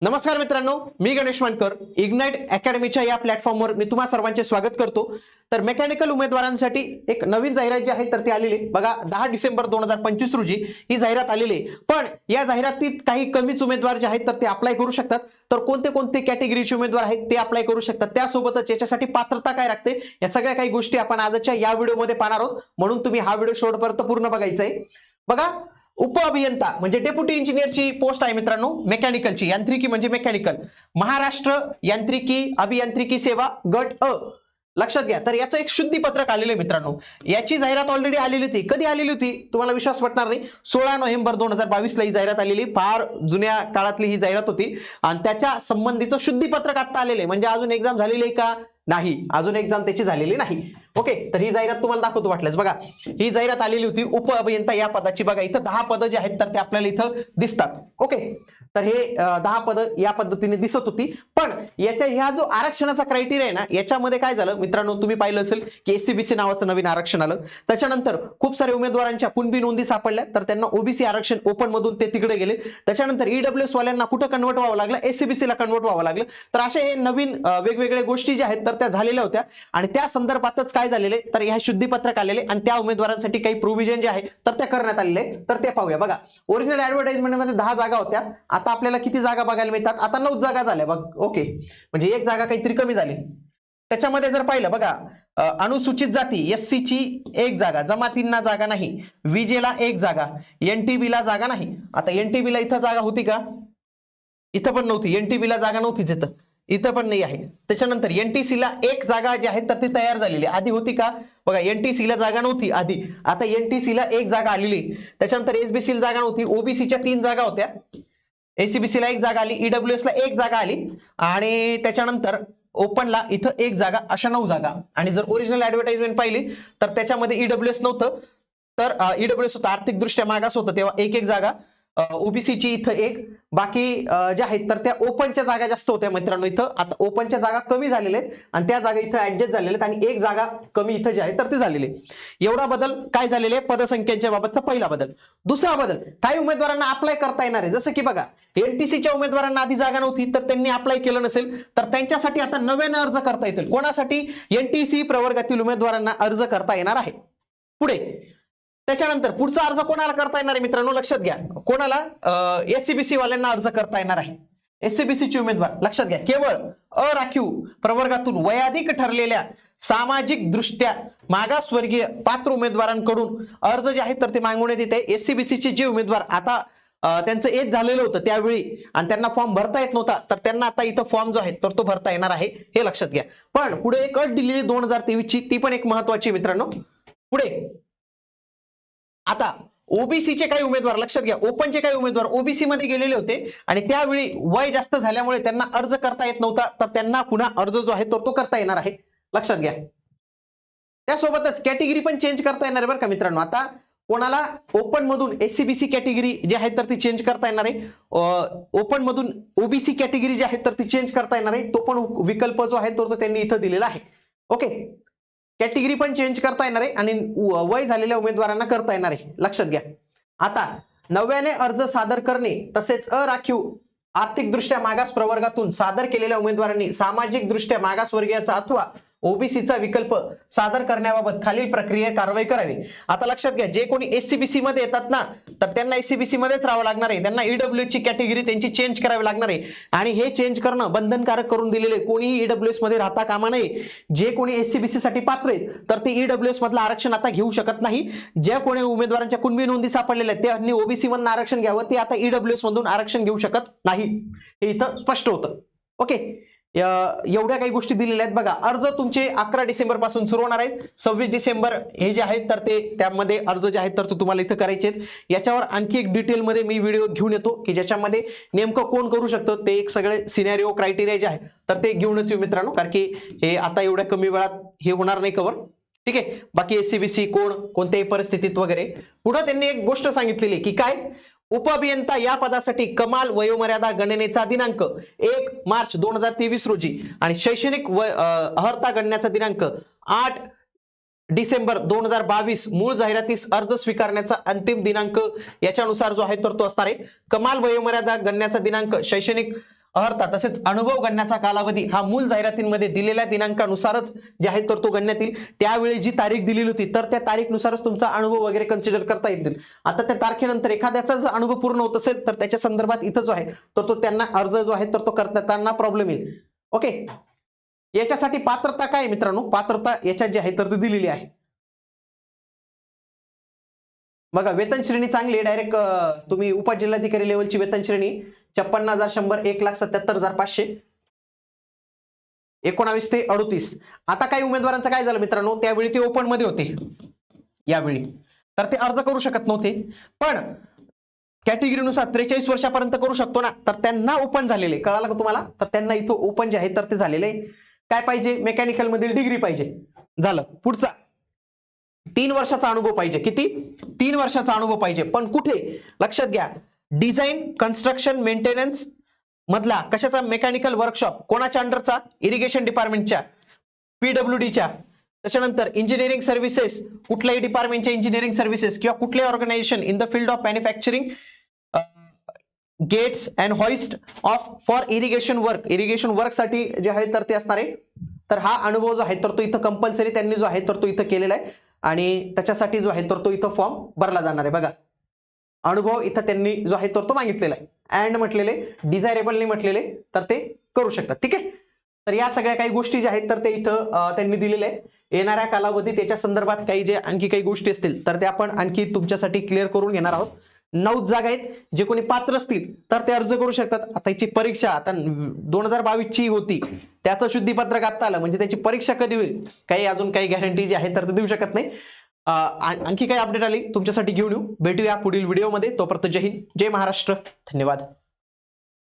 नमस्कार मित्रांनो, मी गणेश मानकर. इग्नाइट अकॅडमीच्या या प्लॅटफॉर्मवर मी तुम्हा सर्वांचे स्वागत करतो. तर मेकॅनिकल उमेदवारांसाठी एक नवीन जाहिरात जी आहे तर ती आलेली बघा 10 डिसेंबर 2025 रोजी ही जाहिरात आलेली आहे. पण या जाहिरातीत काही कमीच उमेदवार जे आहेत तर ते अप्लाय करू शकतात. तर कोणते कोणते कॅटेगरीचे उमेदवार आहेत ते अप्लाय करू शकतात, त्यासोबतच याच्यासाठी पात्रता काय लागते या सगळ्या काही गोष्टी आपण आजच्या या व्हिडिओमध्ये पाहणार आहोत. म्हणून तुम्ही हा व्हिडिओ शेवटपर्यंत पूर्ण बघायचा आहे. बघा, उप अभियंता म्हणजे डेप्युटी इंजिनियरची पोस्ट आहे मित्रांनो, मेकॅनिकलची, यांत्रिकी म्हणजे मेकॅनिकल, महाराष्ट्र यांत्रिकी अभियांत्रिकी सेवा गट अ. लक्षात घ्या. तर याचं एक शुद्धीपत्रक आलेलं आहे मित्रांनो. याची जाहिरात ऑलरेडी आलेली होती. कधी आलेली होती तुम्हाला विश्वास वाटणार नाही, 16 नोव्हेंबर 2022 ला ही जाहिरात आलेली. फार जुन्या काळातली ही जाहिरात होती आणि त्याच्या संबंधीचं शुद्धीपत्रक आता आलेलं आहे. म्हणजे अजून एक्झाम झालेली आहे का? नाही, अजून एक्झाम त्याची झालेली नाही. ओके, तर ही जाहिरात तुम्हाला दाखवतो वाटल्यास. बघा, ही जाहिरात आलेली होती उप अभियंता या पदाची. बघा, इथं 10 पदं जे आहेत तर ते आपल्याला इथं दिसतात. ओके, तर हे 10 पदं या पद्धतीने दिसत होती. पण याच्या ह्या जो आरक्षणाचा क्रायटेरिया आहे ना, याच्यामध्ये काय झालं मित्रांनो, तुम्ही पाहिलं असेल की एससीबीसी नावाचं नवीन आरक्षण आलं. त्याच्यानंतर खूप सारे उमेदवारांच्या कुणबी नोंदी सापडल्या, तर त्यांना ओबीसी आरक्षण ओपन मधून ते तिकडे गेले. त्याच्यानंतर ईडब्ल्यूएस वाल्यांना कुठं कन्वर्ट व्हावं लागलं? एससीबीसी ला कन्वर्ट व्हावं लागलं. तर असे हे नवीन वेगवेगळ्या गोष्टी ज्या आहेत तर त्या झालेल्या होत्या आणि त्या संदर्भातच काय झालेले तर ह्या शुद्धीपत्रक आलेले आणि त्या उमेदवारांसाठी काही प्रोव्हिजन जे आहे तर त्या करण्यात आलेले. तर ते पाहूया. बघा, ओरिजिनल ऍडव्हर्टाइजमेंट मध्ये 10 जागा होत्या. आता आपल्याला किती जागा बघायला मिळतात? आता 9 जागा झाल्या. बघ, ओके, म्हणजे एक जागा काहीतरी कमी झाली. त्याच्यामध्ये जर पाहिलं बघा, अनुसूचित जाती एससी ची 1 जागा, जमातींना जागा नाही, विजेला 1 जागा, एनटीबी ला जागा नाही. आता एनटीबी ला इथं जागा होती का? इथं पण नव्हती. एनटीबी ला जागा नव्हतीच, इथं पण नाही आहे. त्याच्यानंतर एनटीसी ला 1 जागा जी आहे तर ती तयार झालेली. आधी होती का? बघा, एनटीसी ला जागा नव्हती आधी, आता एनटीसी ला 1 जागा आलेली. त्याच्यानंतर एसबीसी ला जागा नव्हती, ओबीसीच्या 3 जागा होत्या, एसीबीसी ला 1 जागा आली, ईडब्ल्यूएस ला 1 जागा आली आणि त्याच्यानंतर ओपनला इथं 1 जागा, अशा 9 जागा. आणि जर ओरिजिनल ऍडव्हर्टाइजमेंट पाहिली तर त्याच्यामध्ये ईडब्ल्यूएस नव्हतं, तर ईडब्ल्यूएस होतं, आर्थिक दृष्ट्या मागास होतं, तेव्हा 1 जागा ओबीसीची इथं 1, बाकी ज्या आहेत तर त्या ओपनच्या जागा जास्त होत्या मित्रांनो. इथं आता ओपनच्या जागा कमी झालेल्या आहेत आणि त्या जागा इथं ऍडजस्ट झालेल्या आहेत आणि 1 जागा कमी इथं जे आहे तर ते झालेले. एवढा बदल काय झालेले पदसंख्येच्या बाबतचा पहिला बदल. दुसरा बदल, काही उमेदवारांना अप्लाय करता येणार आहे. जसं की बघा, एनटीसीच्या उमेदवारांना आधी जागा नव्हती तर त्यांनी अप्लाय केलं नसेल तर त्यांच्यासाठी आता नव्याने अर्ज करता येतील. कोणासाठी? एनटीसी प्रवर्गातील उमेदवारांना अर्ज करता येणार आहे. पुढे त्याच्यानंतर पुढचा अर्ज कोणाला करता येणार आहे मित्रांनो? लक्षात घ्या, कोणाला? एससीबीसी वाल्यांना अर्ज करता येणार आहे. एससीबीसी चे उमेदवार, लक्षात घ्या, केवळ अराखीव प्रवर्गातून वयाधिक ठरलेल्या सामाजिक दृष्ट्या मागासवर्गीय पात्र उमेदवारांकडून अर्ज जे आहेत तर ते मागवण्यात येते. एससीबीसी चे जे उमेदवार आता त्यांचं एज झालेलं होतं त्यावेळी आणि त्यांना फॉर्म भरता येत नव्हता, तर त्यांना आता इथं फॉर्म जो आहे तर तो भरता येणार आहे, हे लक्षात घ्या. पण पुढे एक अट दिलेली 2023 ची, ती पण एक महत्वाची मित्रांनो. पुढे आता ओबीसीचे काही उमेदवार, लक्षात घ्या, ओपनचे काही उमेदवार ओबीसी मध्ये गेलेले होते आणि त्यावेळी वय जास्त झाल्यामुळे त्यांना अर्ज करता येत नव्हता, तर त्यांना पुन्हा अर्ज जो आहे तो करता येणार आहे, लक्षात घ्या. त्यासोबतच कॅटेगरी पण चेंज करता येणार आहे बरं का मित्रांनो. आता कोणाला ओपन मधून एससीबीसी कॅटेगरी जी आहे तर ती चेंज करता येणार आहे, ओपन मधून ओबीसी कॅटेगरी जी आहे तर ती चेंज करता येणार आहे. तो पण विकल्प जो आहे तो त्यांनी इथं दिलेला आहे. ओके, कॅटेगरी पण चेंज करता येणार आहे आणि वय झालेल्या उमेदवारांना करता येणार आहे, लक्षात घ्या. आता नव्याने अर्ज सादर करणे तसेच अराखीव आर्थिकदृष्ट्या मागास प्रवर्गातून सादर केलेल्या उमेदवारांनी सामाजिक दृष्ट्या मागासवर्गीयाचा अथवा ओबीसीचा विकल्प सादर करण्याबाबत खालील प्रक्रिया कारवाई करावी. आता लक्षात घ्या, जे कोणी एससीबीसी मध्ये येतात ना तर त्यांना एससीबीसी मध्येच राहावं लागणार आहे. त्यांना ईडब्ल्यू ची कॅटेगरी त्यांची चेंज करावी लागणार आहे आणि हे चेंज करणं बंधनकारक करून दिलेले. कोणीही ईडब्ल्यूएस मध्ये राहता कामा नये. जे कोणी एससीबीसी साठी पात्र आहेत तर ते ईडब्ल्यूएस मधलं आरक्षण आता घेऊ शकत नाही. ज्या कोणी उमेदवारांच्या कुणबी नोंदी सापडलेल्या आहेत त्यांनी ओबीसी मधून आरक्षण घ्यावं, ते आता ईडब्ल्यूएस मधून आरक्षण घेऊ शकत नाही, हे इथं स्पष्ट होतं. ओके, एवढ्या काही गोष्टी दिलेल्या आहेत. बघा, अर्ज तुमचे 11 डिसेंबर पासून सुरू होणार आहेत. 26 डिसेंबर हे जे आहेत तर ते त्यामध्ये अर्ज जे आहेत तर ते तुम्हाला इथं करायचे आहेत. याच्यावर आणखी एक डिटेल मध्ये मी व्हिडिओ घेऊन येतो की ज्याच्यामध्ये नेमकं कोण करू शकतं ते एक सगळे सिनेरिओ क्रायटेरिया जे आहे तर ते घेऊनच येऊ मित्रांनो, कारण की हे आता एवढ्या कमी वेळात हे होणार नाही कव्हर. ठीक आहे, बाकी एससीबीसी कोण कोणत्याही परिस्थितीत वगैरे. पुढे त्यांनी एक गोष्ट सांगितलेली की काय, उपअभियंता या पदासाठी कमाल वयोमर्यादा गणनेचा दिनांक 1 मार्च 2023 रोजी आणि शैक्षणिक अर्हता गणण्याचा दिनांक 8 डिसेंबर 2022 मूळ जाहिरातीस अर्ज स्वीकारण्याचा अंतिम दिनांक याच्यानुसार जो आहे तर तो असणार आहे. कमाल वयोमर्यादा गणण्याचा दिनांक शैक्षणिक अर्हता तसेच अनुभव गणण्याचा कालावधी हा मूळ जाहिरातींमध्ये दिलेल्या दिनांकानुसारच जे आहे तर तो गणण्यात येईल. त्यावेळी जी तारीख दिलेली होती तर त्या तारीखनुसारच तुमचा अनुभव वगैरे कन्सिडर करता येतील. आता त्या तारखेनंतर एखाद्याचा जर अनुभव पूर्ण होत असेल तर त्याच्या संदर्भात इथं जो आहे तर तो त्यांना अर्ज जो आहे तर तो करताना प्रॉब्लेम येईल. ओके, याच्यासाठी पात्रता काय मित्रांनो, पात्रता याच्यात जे आहे तर ती दिलेली आहे. बघा वेतन श्रेणी चांगली, डायरेक्ट तुम्ही उपजिल्हाधिकारी लेवलची वेतन श्रेणी 56,100, 1,77,500, 19 ते 38. आता काही उमेदवारांचं काय झालं मित्रांनो, त्यावेळी ते ओपन मध्ये होते यावेळी, तर ते अर्ज करू शकत नव्हते. पण कॅटेगरीनुसार 43 वर्षापर्यंत करू शकतो ना, तर त्यांना ओपन झालेले, कळालं का तुम्हाला, तर त्यांना इथं ओपन जे आहे तर ते झालेले. काय पाहिजे, मेकॅनिकल मधील डिग्री पाहिजे. झालं. पुढचा 3 वर्षाचा अनुभव पाहिजे. किती? 3 वर्षाचा अनुभव पाहिजे. पण कुठे, लक्षात घ्या, डिझाईन, कन्स्ट्रक्शन, मेंटेनन्स मधला कशाचा, मेकॅनिकल वर्कशॉप, कोणाच्या अंडरचा, इरिगेशन डिपार्टमेंटच्या, पीडब्ल्यूडीच्या. त्याच्यानंतर इंजिनिअरिंग सर्व्हिसेस, कुठल्याही डिपार्टमेंटच्या इंजिनिअरिंग सर्व्हिसेस किंवा कुठल्याही organisation in the field of manufacturing gates and hoist of for irrigation work. Irrigation work साठी जे आहे तर ते असणार आहे. तर हा अनुभव जो आहे तर तो इथं कंपल्सरी त्यांनी जो आहे तर तो इथं केलेला आहे आणि त्याच्यासाठी जो आहे तर तो इथं फॉर्म भरला जाणार आहे. बघा, अनुभव इथं त्यांनी जो आहे तर तो मागितलेला आहे. अँड म्हटलेले, डिझायरेबलने म्हटलेले, तर ते करू शकतात. ठीक आहे. तर या सगळ्या काही गोष्टी ज्या आहेत तर ते इथं त्यांनी दिलेल्या आहेत. येणाऱ्या कालावधीत याच्या संदर्भात काही जे आणखी काही गोष्टी असतील तर ते आपण आणखी तुमच्यासाठी क्लिअर करून घेणार आहोत. 9 जागा आहेत. जे कोणी पात्र असतील तर ते अर्ज करू शकतात. आता याची परीक्षा आता 2022 ची होती, त्याचं शुद्धीपत्रक आता आलं, म्हणजे त्याची परीक्षा कधी होईल काही अजून काही गॅरंटी जी आहे तर ते देऊ शकत नाही. आणखी काही अपडेट आली तुमच्यासाठी घेऊन येऊ. भेटूया पुढील व्हिडिओमध्ये. तोपर्यंत जय हिंद, जय महाराष्ट्र, धन्यवाद.